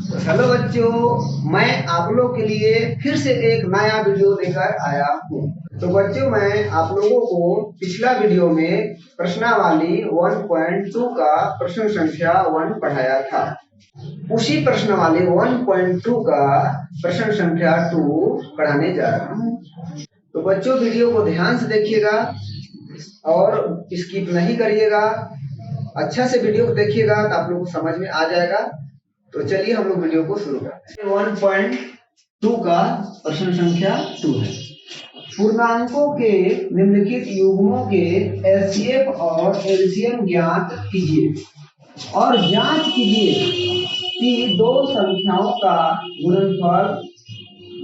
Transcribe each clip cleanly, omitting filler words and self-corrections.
Hello बच्चों, मैं आप लोग के लिए फिर से एक नया वीडियो लेकर आया हूँ। तो बच्चों, मैं आप लोगों को पिछला वीडियो में प्रश्नावली 1.2 का प्रश्न संख्या 1 पढ़ाया था। उसी प्रश्नावली 1.2 का प्रश्न संख्या 2 पढ़ाने जा रहा हूँ। तो बच्चों, वीडियो को ध्यान से देखिएगा और स्किप नहीं करिएगा। अच्छा से वीडियो को देखिएगा तो आप लोग को समझ में आ जाएगा। तो चलिए हम लोग वीडियो को शुरू करते हैं। 1.2 का प्रश्न संख्या 2 है। पूर्णांकों के निम्नलिखित युग्मों के एचसीएफ और एलसीएम ज्ञात कीजिए और जांच कीजिए कि दो संख्याओं का गुणनफल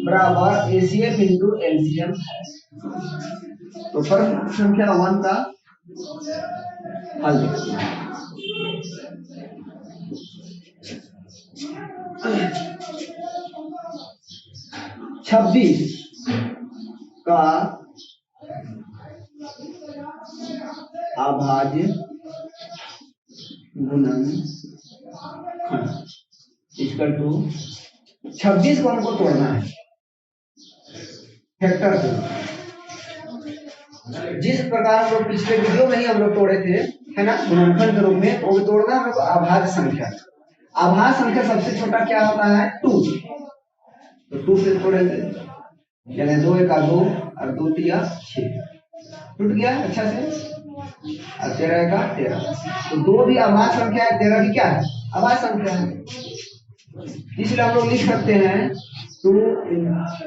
बराबर एचसीएफ इंटू एलसीएम है। तो प्रश्न संख्या 1 का हल देखते हैं। 26 का अभाज्य गुणनखंड इक्वल टू 26 को हमको तोड़ना है फैक्टर से। जिस प्रकार हम लोग पिछले वीडियो में ही हम लोग तोड़े थे, है ना, गुणनखंड के रूप में, वो तोड़ना है अभाज्य संख्या। अभाज्य संख्या सबसे छोटा क्या होता है? 2। तो 2 से तोड़ेंगे, यानी 2 एका 2 और 2 तिया 6, टूट गया अच्छा से। और 13 एका 13, तो 2 भी अभाज्य संख्या है, 13 भी क्या है? अभाज्य संख्या है। इसलिए हम लोग लिख सकते हैं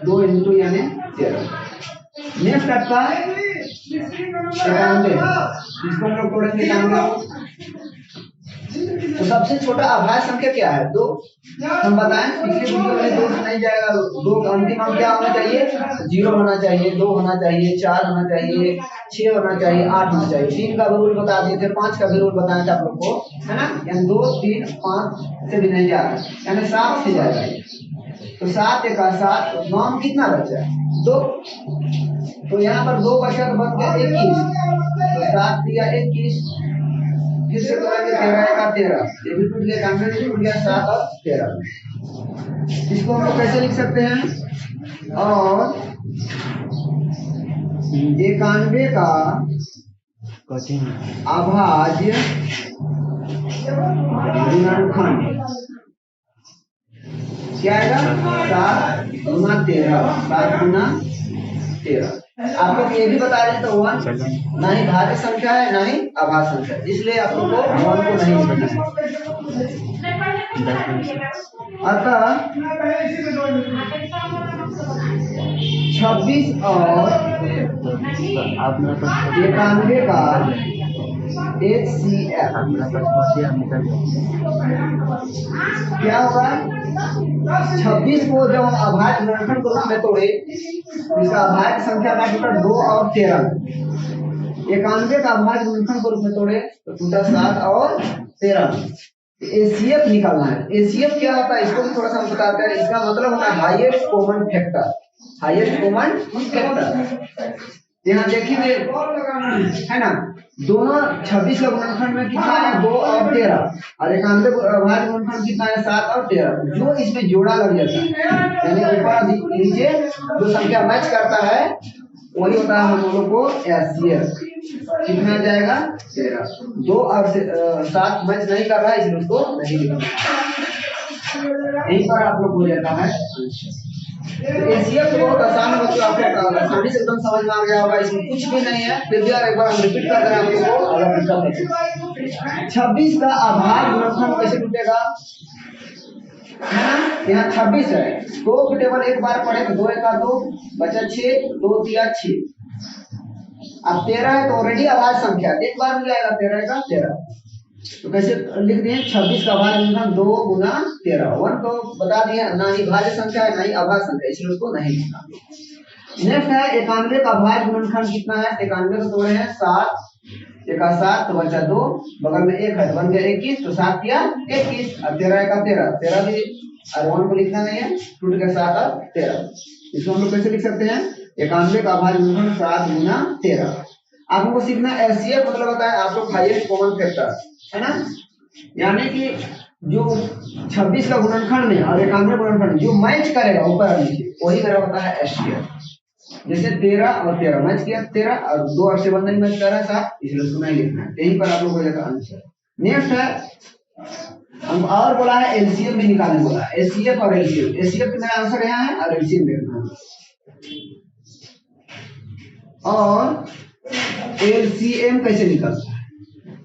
2 इंटू यानी 13। नेक्स्ट आपका 91, इसको हम लोग तोड़ेंगे 91। तो सबसे छोटा अभाज्य संख्या क्या है? 2। हम बताएं पिछले वीडियो में 2 से नहीं जाएगा। 2 का अंतिम अंक क्या होना चाहिए? 0 होना चाहिए, 2 होना चाहिए, 4 होना चाहिए, 6 होना चाहिए, 8 होना चाहिए। 3 का भी रूल बता दिए थे, 5 का भी रूल बताया था आप लोग को, है ना। यानी 2, 3, 5 से भी नहीं जा रहा है, यानी 7 से जाएगा। तो 7 एका 7, 9 में कितना बचा? 2। तो यहाँ पर 2 बचा तो बच गया 21। तो 7 दिया 21, फिर से करेंगे 13 एका 13, ये भी टूट गया, 91 भी टूट गया, 7 और 13। इसको हम लोग कैसे लिख सकते हैं? और 91 का अभाज्य गुणनखंड क्या आएगा? 7 गुना 13, 7 गुना 13। आप लोग ये भी बता रहे तो 1 ना ही भाज्य संख्या है ना ही अभाज्य संख्या, इसलिए आप लोग को 1 को नहीं लिखना है। अतः 26 और 91 का HCF क्या होगा? 26 को जब हम अभाज्य गुणनखंड के रूप में तोड़े, इसका अभाज्य संख्या का टूटा 2 और 13। 91 का अभाज्य गुणनखंड के रूप में तोड़े तो टूटा 7 और 13। एचसीएफ निकालना है। एचसीएफ क्या होता है इसको भी थोड़ा सा हम बताते हैं। इसका मतलब होता है highest common factor. Highest common factor यहाँ देखेंगे, है ना, दोनों 26 का गुणनखंड में कितना है? 2 और 13, और 91 अभाज्य गुणनखंड कितना है? 7 और 13। जो इसमें जोड़ा लग जाता है, यानी ऊपर नीचे जो संख्या मैच करता है वही होता है हम लोगों को एचसीएफ। कितना जाएगा? 13। 2 और 7 मैच नहीं कर रहा है, इसलिए उसको नहीं लिखना। यहीं पर आप लोग हो जाता है। एचसीएफ तो बहुत आसान है बच्चों, आपको आसानी से एकदम समझ में आ गया होगा। इसमें कुछ भी नहीं है, फिर भी एक बार हम रिपीट कर रहे हैं आपको अगर दिक्कत है। 26 का अभाज्य गुणनखंड कैसे टूटेगा? है ना, यहाँ 26 है, 2 की टेबल एक बार पढ़े तो 2 एका 2 बचा 6, 2 तिया 6। अब 13 है तो ऑलरेडी अभाज्य संख्या, एक बार मिल जाएगा 13 का 13। तो कैसे लिख दिए? 26 का अभाज्य गुणनखंड 2 गुना 13। 1 तो बता दिए ना ही भाज्य संख्या है ना ही अभाज्य संख्या, इसलिए उसको नहीं लिखना। नेक्स्ट है 91 का अभाज्य गुणनखंड कितना है? 91 को तोड़े हैं 7 एका 7 तो बचा 2, बगल में 1 है तो बन गया 21, तो 7 किया 21 और 13 एका 13, 13 भी और 1 को लिखना नहीं है, टूट गया 7 और 13। इसको हम लोग कैसे लिख सकते हैं? 91 का अभाज्य गुणनखंड 7 गुना 13। आप लोगों को सीखना एचसीएफ मतलब होता है आप लोग हाईएस्ट कॉमन फैक्टर, है ना। यानी कि जो 26 का गुणनखंड में और 91 गुणनखंड जो मैच करेगा ऊपर और नीचे वही मेरा होता है एसटीएफ। जैसे 13 और 13 मैच किया 13 और 2 और 7 नहीं मैच कर रहा था, इसलिए उसको नहीं लिखना है। यहीं पर आप लोग हो जाएगा आंसर। नेक्स्ट है हम और बोला है एलसीएम भी निकालने बोला है, एचसीएफ और एलसीएम। एचसीएफ मेरा आंसर यहाँ है और एलसीएम देखना है। और एलसीएम कैसे निकलता है?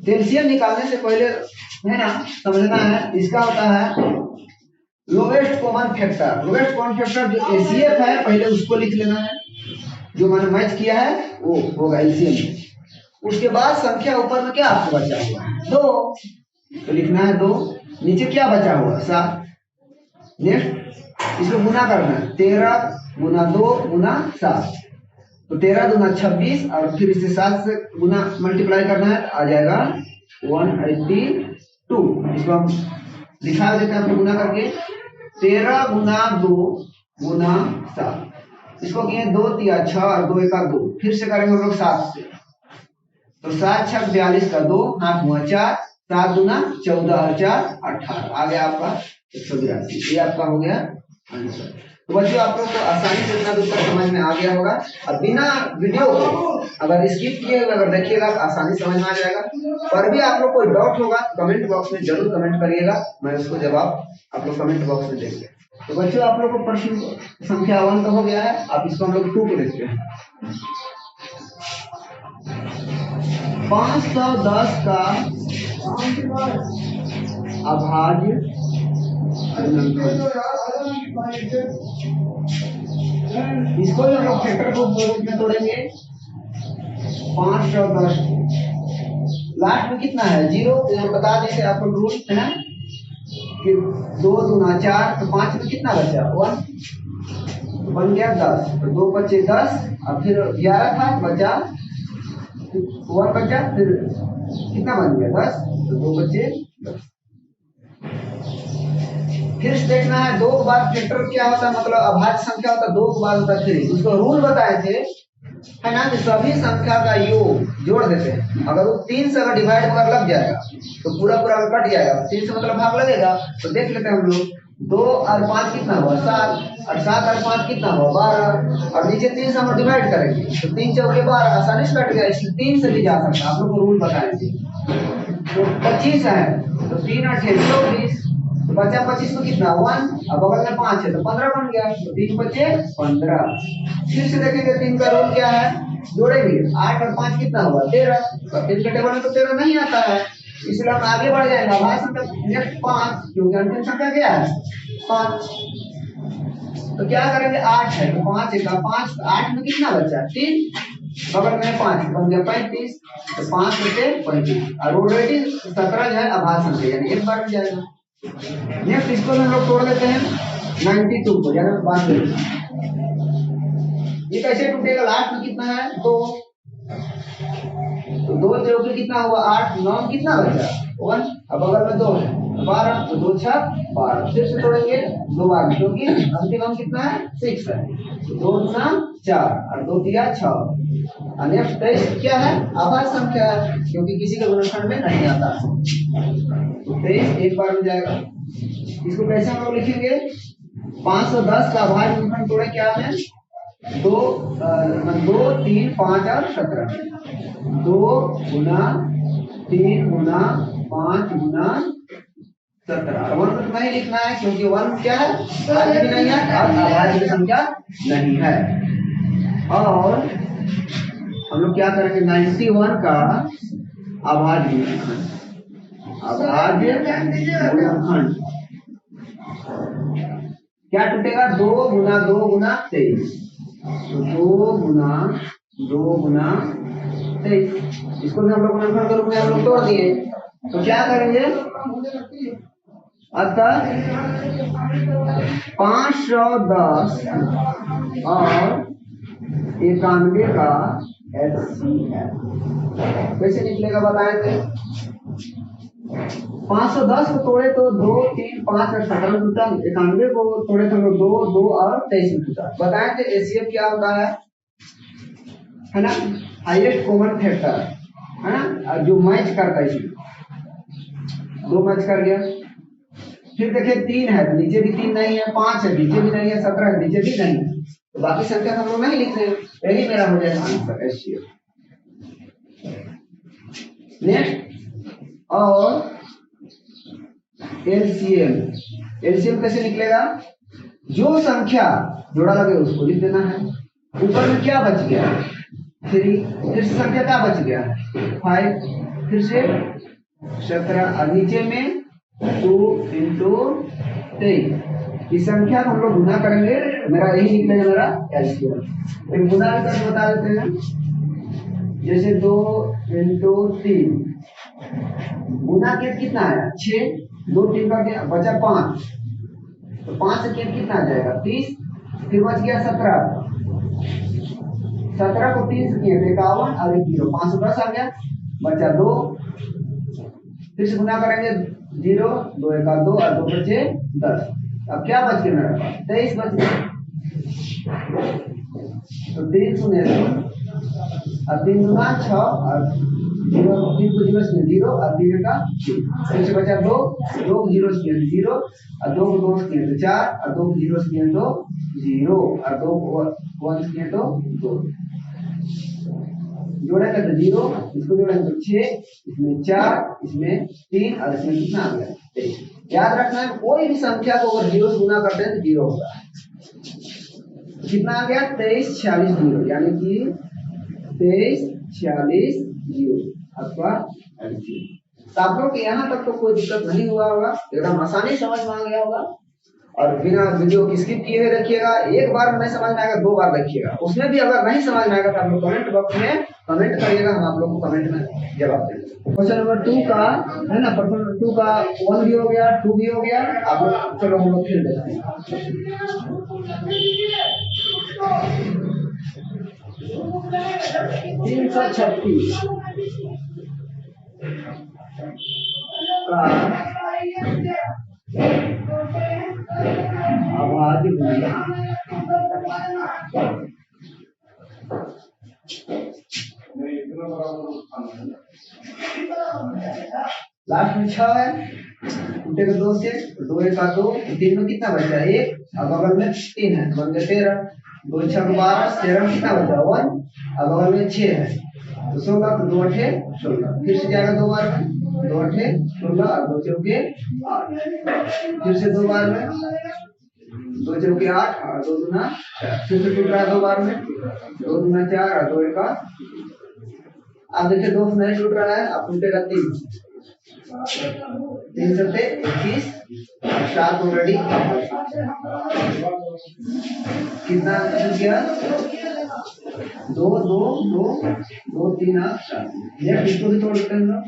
एलसीएम निकालने से पहले है ना समझना है, इसका होता है lowest common factor. Lowest common factor जो एचसीएफ है पहले उसको लिख लेना है, जो मैंने मैच किया है वो होगा एलसीएम। उसके बाद संख्या ऊपर में क्या आपको बचा हुआ है 2, तो लिखना है 2। नीचे क्या बचा हुआ 7। नेक्स्ट इसको गुना करना है 13 गुना 2 गुना 7, तो 13 दूना 26 और फिर इसे 7 से गुना मल्टीप्लाई करना है, आ जाएगा 182। इसको हम दिखा देते हैं आपको गुना करके 13 गुना 2 गुना 7। इसको किए 2 तिया 6 और 2 एका 2, फिर से करेंगे हम लोग 7 से, तो 7 6 42 का 2 हाथ हुआ 4, 7 दूना 14 और 4 18, आ गया आपका 182। ये आपका हो गया आंसर। तो बच्चों आप लोग को आसानी से इतना उत्तर समझ में आ गया होगा। अब बिना वीडियो को अगर स्किप किए हुए अगर देखिएगा तो आसानी समझ में आ जाएगा। पर भी आप लोग कोई डाउट होगा कमेंट बॉक्स में जरूर कमेंट करिएगा, मैं उसको जवाब आप लोग कमेंट बॉक्स में देंगे। तो बच्चों आप लोग को प्रश्न संख्या 1 तो हो गया है, अब इसको हम लोग 2 को देखते हैं। 510 का अभाज्य इसको भी हम लोग फैक्टर को रूप में तोड़ेंगे। 510 लास्ट में कितना है 0, तो बता देते आपको रूल है ना कि 2 दूना 4, तो 5 में कितना बचा 1, तो बन गया 10, तो 2 बचे 10 और फिर 11 था बचा 1 बचा, फिर कितना बन गया 10, तो 2 बचे 10। फिर देखना है 2 के बाद फैक्टर क्या होता है, मतलब अभाज्य संख्या होता है 2 के बाद होता है 3। उसको रूल बताए थे है ना कि सभी संख्या का योग जोड़ देते हैं, अगर वो 3 से अगर डिवाइड अगर लग जाएगा तो पूरा पूरा कट जाएगा, 3 से मतलब भाग लगेगा। तो देख लेते हैं हम लोग 2 और 5 कितना हुआ 7, और 7 और 5 कितना हुआ 12, और नीचे 3 से हम डिवाइड करेंगे तो 3 चौके 12 आसानी से कट गया, इसलिए 3 से भी जा सकता है। आप लोग को रूल बताए थे। तो 25 है तो 3 और 6 24, तो बचा 25 में कितना 1, अब बगल में 5 है तो 15 बन गया, तो 3 बचे 15। फिर से देखेंगे 3 का रूल क्या है, जोड़ेंगे 8 और 5 कितना हुआ 13, तो 3 के टेबल में तो 13 नहीं आता है, इसलिए हम आगे बढ़ जाएंगे भाई संख्या नेक्स्ट 5, क्योंकि अंतिम संख्या क्या है 5। तो क्या करेंगे 8 है तो 5 का 5, 8 में कितना बचा 3, बगल में 5 बन गया 35, तो 5 बचे 35 और ऑलरेडी 17 जो है अभाज्य संख्या यानी एक बार में जाएगा। नेक्स्ट इसको हम लोग तोड़ लेते हैं 92 को, यानी 92। ये कैसे टूटेगा, लास्ट में कितना है 2, तो 2 चौके कितना हुआ 8, 9 कितना बचा 1, अब बगल में 2 है 12, तो 2 6 12। फिर से तोड़ेंगे 2 बार क्योंकि अंतिम अंक कितना है 6 है, तो 2 गुना 4 और 2 दिया 6। और नेक्स्ट 23 क्या है अभाज्य संख्या है क्योंकि किसी के गुणनखंड में नहीं आता, तो 23 एक बार में जाएगा। इसको कैसे हम लोग लिखेंगे 510 का अभाज्य गुणनखंड तोड़े क्या है 2 3 5 और 17, 2 गुना 3 गुना 5 गुना 17। 1 तो नहीं लिखना है क्योंकि 1 क्या है भाज्य भी नहीं है और अभाज्य संख्या नहीं है। और हम लोग क्या करेंगे 91 का अभाज्य गुणनखंड, अभाज्य गुणनखंड क्या टूटेगा 2 गुना 2 गुना 23, तो 2 गुना 2 गुना 23। इसको भी हम लोग गुणनखंड के रूप में हम लोग तोड़ दिए, तो क्या करेंगे अतः 510 और 91 का HCF कैसे निकलेगा बताए थे। 510 को तोड़े तो 2 3 5 और 17 टूटा, 91 को तोड़े तो 2 2 और 23 टूटा। बताए थे एचसीएफ क्या होता है ना हाईएस्ट कॉमन फैक्टर है ना, जो मैच करता है इसमें 2 मैच कर गया फिर देखिए 3 है तो नीचे भी 3 नहीं है, 5 है नीचे भी नहीं है, 17 है नीचे भी नहीं है, तो बाकी संख्या हम लोग नहीं लिख रहे हैं, यही मेरा हो जाएगा आंसर एचसीएफ। नेक्स्ट और एलसीएम। एलसीएम कैसे निकलेगा? जो संख्या जोड़ा लगे उसको लिख देना है। ऊपर में क्या बच गया? 3, फिर से संख्या क्या बच गया? 5, फिर से 17 और नीचे में 2 into 3। इस संख्या को हम लोग गुना करेंगे, मेरा यही निकलेगा मेरा एलसीएम। फिर गुना भी करके बता देते हैं, जैसे 2 into 3 गुना के कितना आया? 6, 2 3 का बचा 5, तो 5 से कितना आ जाएगा? 30, फिर बच गया 17, 17 को 3 से किए 51 और 1 0, 510 आ गया, बचा 2, फिर से गुना करेंगे 0 2 1 2 और 2 बचे 10। अब क्या बच गया मेरे पास? 23 बच गया, तो 3 शून्य 2 और 3 गुना 6 और 0 3 को 0 से 0 और 3 का 3, फिर से बचा 2 2 को 0 से 0 और 2 को 2 से 4 और 2 को 0 से 0 और 2 को 1 से तो 2 जोड़ेंगे तो 0, इसको जोड़ेंगे तो 6, इसमें 4, इसमें 3 और इसमें कितना आ गया? 23। याद रखना है कोई भी संख्या को अगर 0 से गुना करते हैं तो 0 होगा। कितना आ गया? 23 46 0, यानी कि 23 46 0 आपका एलसीएम। तो आप लोग यहाँ तक तो कोई दिक्कत नहीं हुआ होगा, एकदम आसानी समझ में आ गया होगा। और बिना वीडियो की स्किप किए हुए देखिएगा, एक बार में नहीं समझ में आएगा 2 बार देखिएगा, उसमें भी अगर नहीं समझ में आएगा तो आप लोग कमेंट बॉक्स में कमेंट करिएगा, हम आप लोग को कमेंट में जवाब देंगे। क्वेश्चन नंबर 2 का है ना, प्रश्न नंबर 2 का 1 भी हो गया, 2 भी हो गया। आप लोग चलो हम लोग फिर देखते हैं। 336 का अभाज्य गुणन। लास्ट में 6 है, टूटे को 2 से, 2 1 2, 3 में कितना बचा? 1 और बगल में 3 है, बन गया 13, 2 6 12, 13 में कितना बचा? 1 और बगल में 6 है, तो 16 को 2 8 16, फिर से जाएगा 2 बार में, 2 8 16 और 2 चौके 8, फिर से 2 बार में, 2 चौके 8 और 2 दूना 4, फिर से टूट रहा है 2 बार में, 2 दूना 4 और 2 1। अब देखिए 2 से नहीं टूट रहा है, अब टूटेगा 3, 3 से 21, 7 ऑलरेडी कितना टूट गया? 2 2 2 2 3 और 4। ये इसको भी तोड़ देते हैं ना,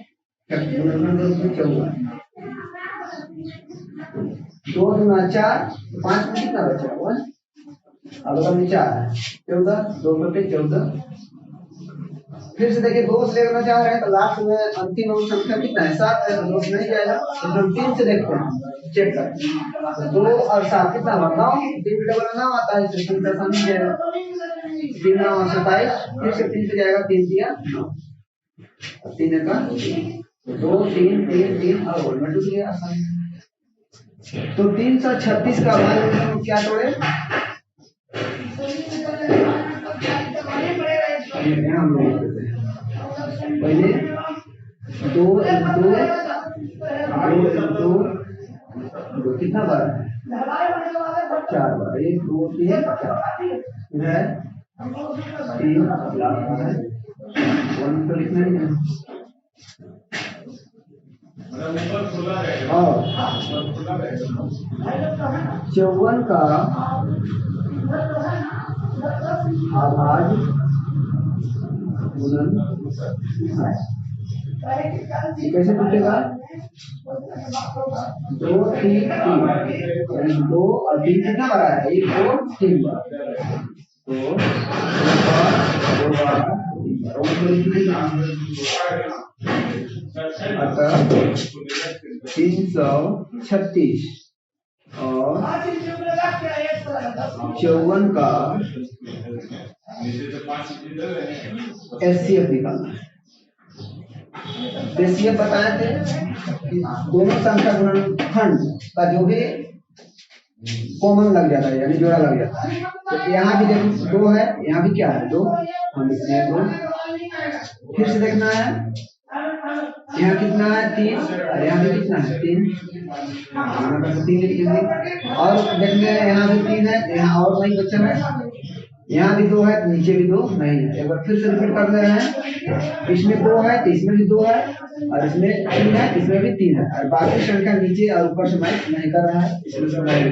2 दूना 4, 5 में कितना बचा? 1 अब बगल में 4 है, 14, 2 बटे 14। फिर से देखिए 2 से लेना चाह रहे हैं तो लास्ट में अंतिम संख्या कितना है? 7 है, तो 2 से नहीं जाएगा, तो हम 3 से देखते हैं, चेक करते हैं। 2 और 7 कितना हुआ? 9, 3 डबल 9 आता है, तो 3 से आसानी जाएगा, 3 9 27, फिर से 3 से जाएगा, 3 दिया 9, 3 का 2 3 3 3 और होल में टूट गया आसानी। तो 336 का मान क्या तोड़े? पहले 2 कितना बार है? 4 बार, 1 2 3 4 है, 3 लास्ट है, 1 तो लिखना ही है। और 54 का अभाज्य गुणन कैसे टूटेगा? 2 3 3, 2 और 3 कितना बड़ा है? 1 2 3 बार, तो 2 बार 336 और 54 का एचसीएफ निकालना है। एचसीएफ बताए थे कि दोनों संख्या गुणनखंड का जो भी कॉमन लग जाता है, यानी जोड़ा लग जाता है। तो यहाँ भी देखो 2 है, यहाँ भी क्या है 2, हम लिखते हैं 2। फिर से देखना है, यहाँ कितना है 3, और यहाँ भी कितना है 3, यहाँ पर 3 लिखेंगे। और देखने यहाँ भी 3 है, यहाँ और नहीं बचा है, यहाँ भी 2 है, नीचे भी 2 नहीं है। एक बार फिर से रिपीट कर रहे हैं, इसमें 2 है तो इसमें भी 2 है, और इसमें 3 है इसमें भी 3 है, और बाकी संख्या नीचे और ऊपर से मैच नहीं कर रहा है, इसमें से नहीं।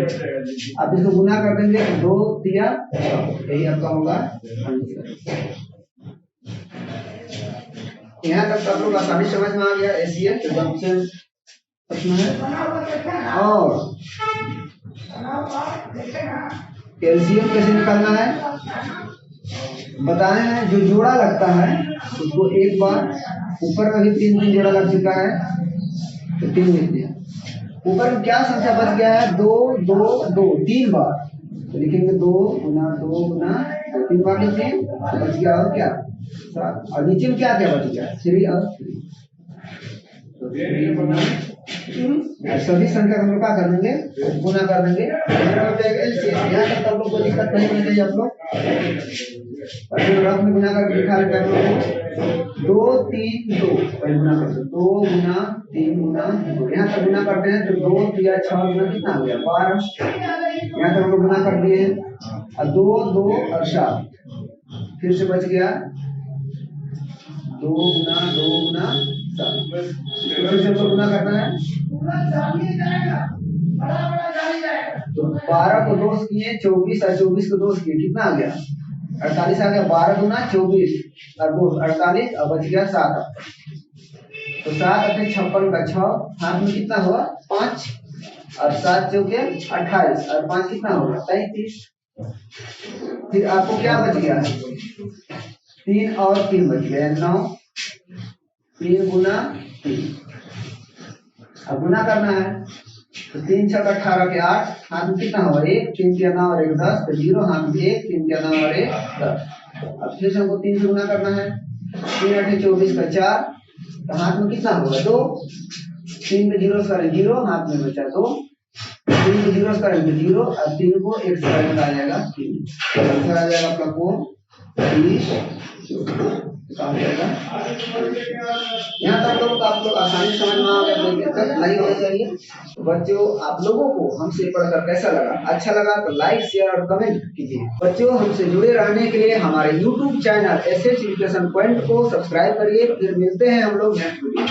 अब इसको गुना कर देंगे, 2 3 यही आपका होगा। यहाँ तक आप लोग आसानी समझ में आ गया। ऐसी है एकदम से प्रश्न है। और कैल्शियम कैसे निकालना है बताए हैं। जो जोड़ा लगता है उसको एक बार, ऊपर में भी 3 जोड़ा लग चुका है तो 3 लिख दिया। ऊपर में क्या संख्या बच गया है 2 2 2, 3 बार तो लिखेंगे 2 गुना 2 गुना 3 बार लिखेंगे, बच गया और क्या 7। और नीचे में क्या क्या बच गया 3 और 3, तो 3 गुना सभी संख्या हम लोग क्या कर देंगे गुना कर देंगे। यहाँ तक आप लोग को दिक्कत नहीं होनी चाहिए। आप लोग रफ में गुना करके दिखा लेते हैं। 2 3 2 पहले गुना करते हैं, 2 गुना 3 गुना 2। यहाँ तक गुना करते हैं तो 2 3 6 गुना कितना हो गया 12। यहाँ तक हम लोग गुना कर दिए, और 2 2 और 7 फिर से बच गया 2 गुना 7। फिर से गुना करना है तो 12 को 2 किए 24, और 24 को 2 किए कितना आ गया 48 आ गया। 12 गुना 24 और 2 48, और बच गया 7। तो 7 अपने 56 का 6, हाथ में कितना हुआ 5, और 7 चौके 28, और 5 कितना होगा 33। फिर आपको क्या बच गया 3 और 3 बच गया 9। 3 गुना 3, अब गुना करना है तो 3 6 18 के 8, हाथ में कितना होगा 1, 3 के 9 और 1 10, तो 0 हाथ में 1, 3 के 9 और 1 10। अब फिर से हमको 3 से गुना करना है, 3 8 24 का 4, तो हाथ में कितना होगा 2, 3 पे 0 करें 0, हाथ में बचा 2, 3 पे 0 करें तो 0, और 3 को 1 से करें आ जाएगा 3, आंसर आ जाएगा आपका कोण 30 कहा जाएगा। यहाँ तक लोग आप लोग आसानी समझ में आ गया, कोई दिक्कत नहीं होनी चाहिए। तो बच्चों आप लोगों को हमसे पढ़कर कैसा लगा, अच्छा लगा तो लाइक शेयर और कमेंट कीजिए। बच्चों हमसे जुड़े रहने के लिए हमारे YouTube channel SH education point को सब्सक्राइब करिए। फिर मिलते हैं हम लोग नेक्स्ट वीडियो।